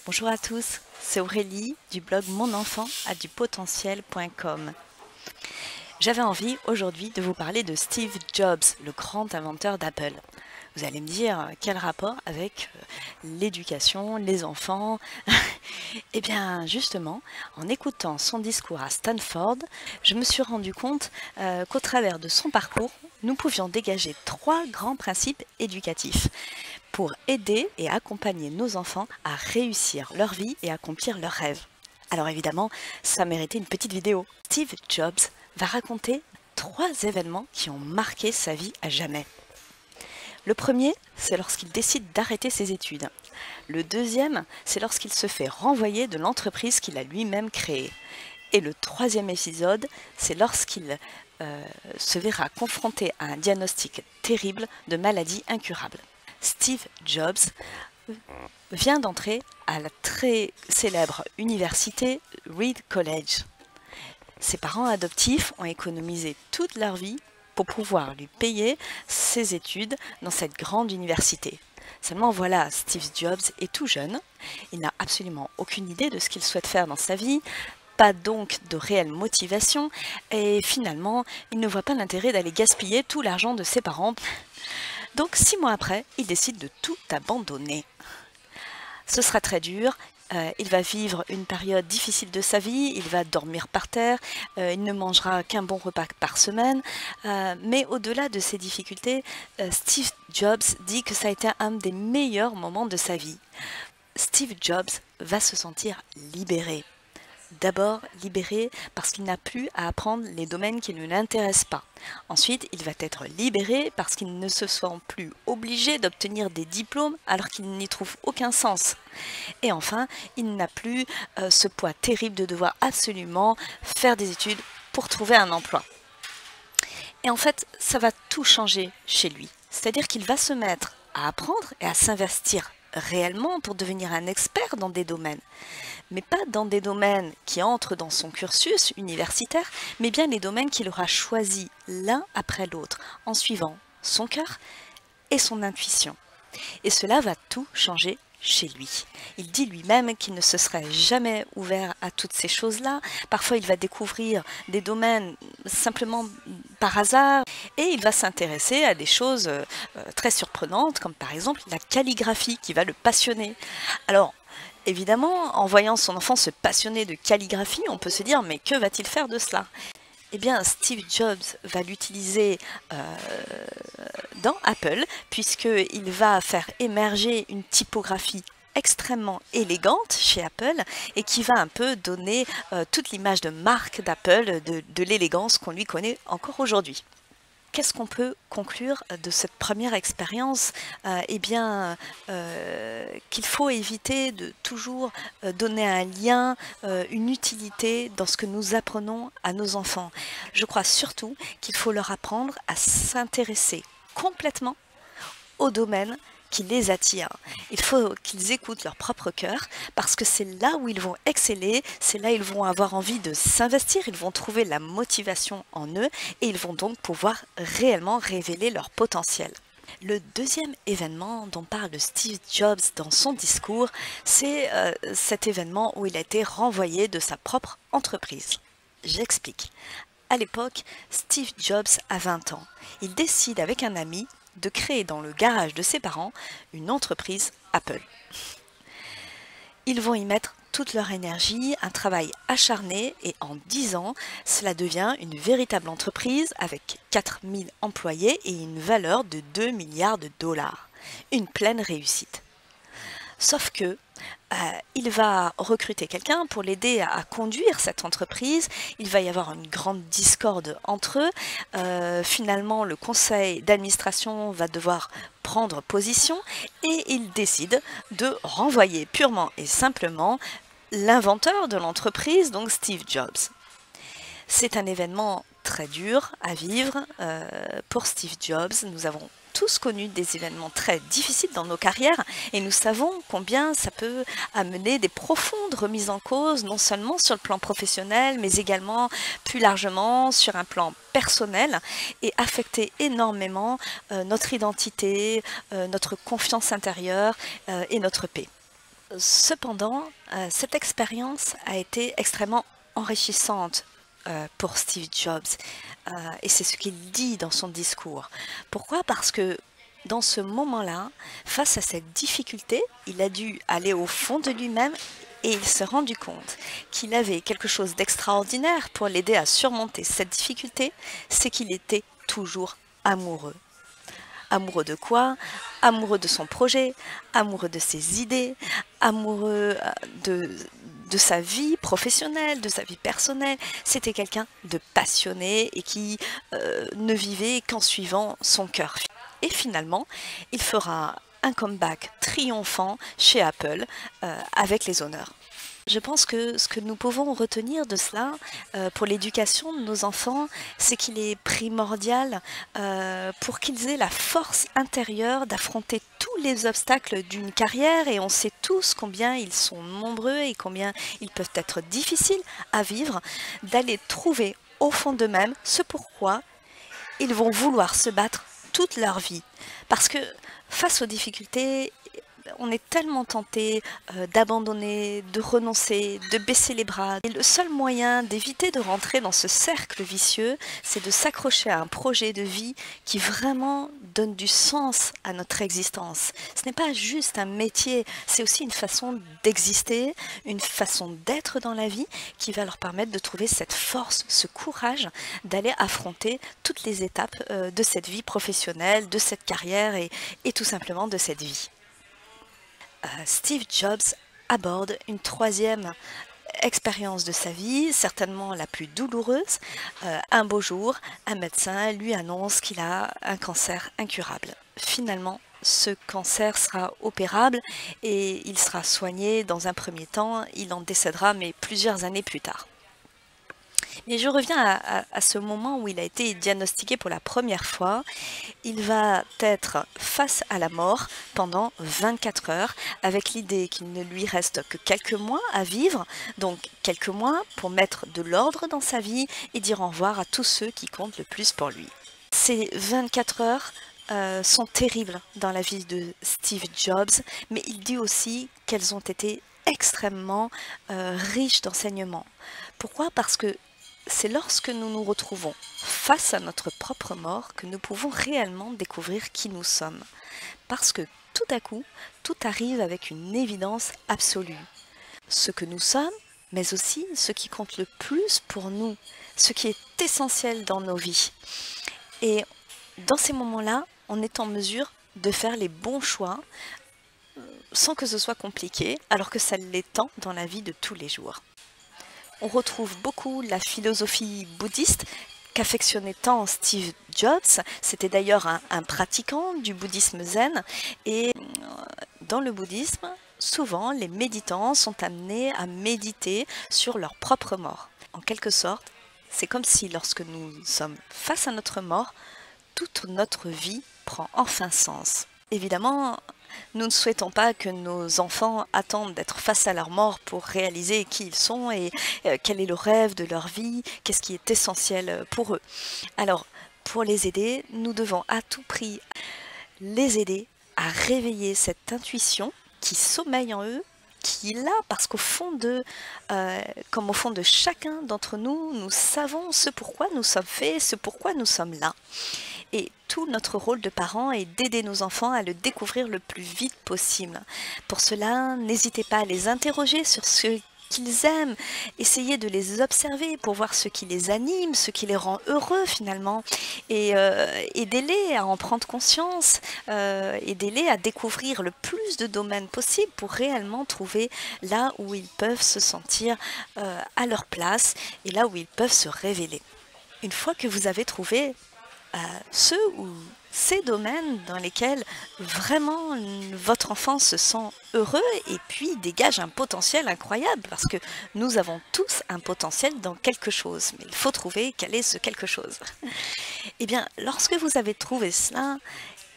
Bonjour à tous, c'est Aurélie du blog monenfantadupotentiel.com. J'avais envie aujourd'hui de vous parler de Steve Jobs, le grand inventeur d'Apple. Vous allez me dire, quel rapport avec l'éducation, les enfants? Eh bien justement, en écoutant son discours à Stanford, je me suis rendu compte qu'au travers de son parcours, nous pouvions dégager 3 grands principes éducatifs pour aider et accompagner nos enfants à réussir leur vie et accomplir leurs rêves. Alors évidemment, ça méritait une petite vidéo. Steve Jobs va raconter 3 événements qui ont marqué sa vie à jamais. Le premier, c'est lorsqu'il décide d'arrêter ses études. Le deuxième, c'est lorsqu'il se fait renvoyer de l'entreprise qu'il a lui-même créée. Et le troisième épisode, c'est lorsqu'il se verra confronté à un diagnostic terrible de maladie incurable. Steve Jobs vient d'entrer à la très célèbre université Reed College. Ses parents adoptifs ont économisé toute leur vie pour pouvoir lui payer ses études dans cette grande université. Seulement voilà, Steve Jobs est tout jeune, il n'a absolument aucune idée de ce qu'il souhaite faire dans sa vie, pas donc de réelle motivation, et finalement, il ne voit pas l'intérêt d'aller gaspiller tout l'argent de ses parents. Donc 6 mois après, il décide de tout abandonner. Ce sera très dur, il va vivre une période difficile de sa vie, il va dormir par terre, il ne mangera qu'un bon repas par semaine, mais au-delà de ces difficultés, Steve Jobs dit que ça a été un des meilleurs moments de sa vie. Steve Jobs va se sentir libéré. D'abord libéré parce qu'il n'a plus à apprendre les domaines qui ne l'intéressent pas. Ensuite, il va être libéré parce qu'il ne se sent plus obligé d'obtenir des diplômes alors qu'il n'y trouve aucun sens. Et enfin, il n'a plus ce poids terrible de devoir absolument faire des études pour trouver un emploi. Et en fait, ça va tout changer chez lui. C'est-à-dire qu'il va se mettre à apprendre et à s'investir réellement pour devenir un expert dans des domaines. Mais pas dans des domaines qui entrent dans son cursus universitaire, mais bien les domaines qu'il aura choisis l'un après l'autre, en suivant son cœur et son intuition. Et cela va tout changer chez lui. Il dit lui-même qu'il ne se serait jamais ouvert à toutes ces choses-là. Parfois, il va découvrir des domaines simplement par hasard et il va s'intéresser à des choses très surprenantes, comme par exemple la calligraphie qui va le passionner. Alors, évidemment, en voyant son enfant se passionner de calligraphie, on peut se dire « mais que va-t-il faire de cela ?» Eh bien, Steve Jobs va l'utiliser dans Apple, puisqu'il va faire émerger une typographie extrêmement élégante chez Apple et qui va un peu donner toute l'image de marque d'Apple, de l'élégance qu'on lui connaît encore aujourd'hui. Qu'est-ce qu'on peut conclure de cette première expérience? Eh bien, qu'il faut éviter de toujours donner un lien, une utilité dans ce que nous apprenons à nos enfants. Je crois surtout qu'il faut leur apprendre à s'intéresser complètement au domaine qui les attire. Il faut qu'ils écoutent leur propre cœur parce que c'est là où ils vont exceller, c'est là où ils vont avoir envie de s'investir, ils vont trouver la motivation en eux et ils vont donc pouvoir réellement révéler leur potentiel. Le deuxième événement dont parle Steve Jobs dans son discours, c'est cet événement où il a été renvoyé de sa propre entreprise. J'explique. À l'époque, Steve Jobs a 20 ans. Il décide avec un ami de créer dans le garage de ses parents une entreprise Apple. Ils vont y mettre toute leur énergie, un travail acharné et en 10 ans, cela devient une véritable entreprise avec 4000 employés et une valeur de 2 milliards de dollars. Une pleine réussite. Sauf que il va recruter quelqu'un pour l'aider à conduire cette entreprise. Il va y avoir une grande discorde entre eux. Finalement, le conseil d'administration va devoir prendre position et il décide de renvoyer purement et simplement l'inventeur de l'entreprise, donc Steve Jobs. C'est un événement très dur à vivre pour Steve Jobs. Nous avons tous connu des événements très difficiles dans nos carrières et nous savons combien ça peut amener des profondes remises en cause, non seulement sur le plan professionnel, mais également plus largement sur un plan personnel et affecter énormément notre identité, notre confiance intérieure et notre paix. Cependant, cette expérience a été extrêmement enrichissante pour Steve Jobs et c'est ce qu'il dit dans son discours. Pourquoi? Parce que dans ce moment-là, face à cette difficulté, il a dû aller au fond de lui-même et il s'est rendu compte qu'il avait quelque chose d'extraordinaire pour l'aider à surmonter cette difficulté, c'est qu'il était toujours amoureux. Amoureux de quoi? Amoureux de son projet, amoureux de ses idées, amoureux de sa vie professionnelle, de sa vie personnelle. C'était quelqu'un de passionné et qui ne vivait qu'en suivant son cœur. Et finalement, il fera un comeback triomphant chez Apple avec les honneurs. Je pense que ce que nous pouvons retenir de cela pour l'éducation de nos enfants, c'est qu'il est primordial pour qu'ils aient la force intérieure d'affronter tous les obstacles d'une carrière et on sait tous combien ils sont nombreux et combien ils peuvent être difficiles à vivre, d'aller trouver au fond d'eux-mêmes ce pourquoi ils vont vouloir se battre toute leur vie. Parce que face aux difficultés, on est tellement tenté d'abandonner, de renoncer, de baisser les bras. Et le seul moyen d'éviter de rentrer dans ce cercle vicieux, c'est de s'accrocher à un projet de vie qui vraiment donne du sens à notre existence. Ce n'est pas juste un métier, c'est aussi une façon d'exister, une façon d'être dans la vie qui va leur permettre de trouver cette force, ce courage d'aller affronter toutes les étapes de cette vie professionnelle, de cette carrière et tout simplement de cette vie. Steve Jobs aborde une troisième expérience de sa vie, certainement la plus douloureuse. Un beau jour, un médecin lui annonce qu'il a un cancer incurable. Finalement, ce cancer sera opérable et il sera soigné dans un premier temps. Il en décédera, mais plusieurs années plus tard. Mais je reviens à ce moment où il a été diagnostiqué pour la première fois. Il va être face à la mort pendant 24 heures avec l'idée qu'il ne lui reste que quelques mois à vivre, donc quelques mois pour mettre de l'ordre dans sa vie et dire au revoir à tous ceux qui comptent le plus pour lui. Ces 24 heures sont terribles dans la vie de Steve Jobs, mais il dit aussi qu'elles ont été extrêmement riches d'enseignements. Pourquoi? Parce que c'est lorsque nous nous retrouvons face à notre propre mort que nous pouvons réellement découvrir qui nous sommes. Parce que tout à coup, tout arrive avec une évidence absolue. Ce que nous sommes, mais aussi ce qui compte le plus pour nous, ce qui est essentiel dans nos vies. Et dans ces moments-là, on est en mesure de faire les bons choix sans que ce soit compliqué, alors que ça l'est tant dans la vie de tous les jours. On retrouve beaucoup la philosophie bouddhiste qu'affectionnait tant Steve Jobs. C'était d'ailleurs un pratiquant du bouddhisme zen. Et dans le bouddhisme, souvent les méditants sont amenés à méditer sur leur propre mort. En quelque sorte, c'est comme si lorsque nous sommes face à notre mort, toute notre vie prend enfin sens. Évidemment, nous ne souhaitons pas que nos enfants attendent d'être face à leur mort pour réaliser qui ils sont et quel est le rêve de leur vie, qu'est-ce qui est essentiel pour eux. Alors, pour les aider, nous devons à tout prix les aider à réveiller cette intuition qui sommeille en eux, qui est là parce qu'au fond de, comme au fond de chacun d'entre nous, nous savons ce pourquoi nous sommes faits, ce pourquoi nous sommes là. Et tout notre rôle de parents est d'aider nos enfants à le découvrir le plus vite possible. Pour cela, n'hésitez pas à les interroger sur ce qu'ils aiment, essayez de les observer pour voir ce qui les anime, ce qui les rend heureux finalement, et aidez-les à en prendre conscience, aidez-les à découvrir le plus de domaines possibles pour réellement trouver là où ils peuvent se sentir à leur place et là où ils peuvent se révéler. Une fois que vous avez trouvé ceux ou ces domaines dans lesquels vraiment votre enfant se sent heureux et puis dégage un potentiel incroyable parce que nous avons tous un potentiel dans quelque chose, mais il faut trouver quel est ce quelque chose. Et bien, lorsque vous avez trouvé cela,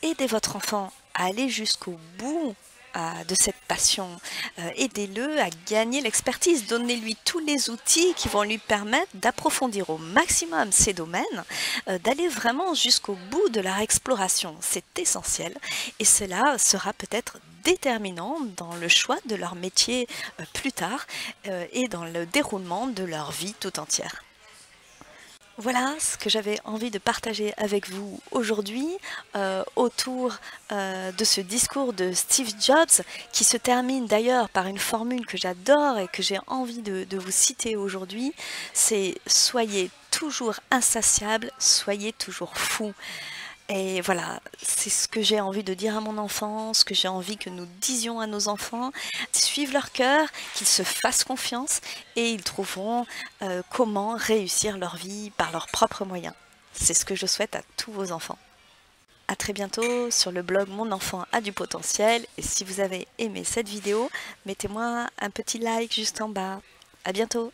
aidez votre enfant à aller jusqu'au bout de cette passion. Aidez-le à gagner l'expertise, donnez-lui tous les outils qui vont lui permettre d'approfondir au maximum ces domaines, d'aller vraiment jusqu'au bout de leur exploration. C'est essentiel et cela sera peut-être déterminant dans le choix de leur métier plus tard et dans le déroulement de leur vie tout entière. Voilà ce que j'avais envie de partager avec vous aujourd'hui autour de ce discours de Steve Jobs qui se termine d'ailleurs par une formule que j'adore et que j'ai envie de vous citer aujourd'hui, c'est « Soyez toujours insatiable, soyez toujours fou ». Et voilà, c'est ce que j'ai envie de dire à mon enfant, ce que j'ai envie que nous disions à nos enfants. Suivent leur cœur, qu'ils se fassent confiance et ils trouveront comment réussir leur vie par leurs propres moyens. C'est ce que je souhaite à tous vos enfants. À très bientôt sur le blog Mon enfant a du potentiel. Et si vous avez aimé cette vidéo, mettez-moi un petit like juste en bas. À bientôt!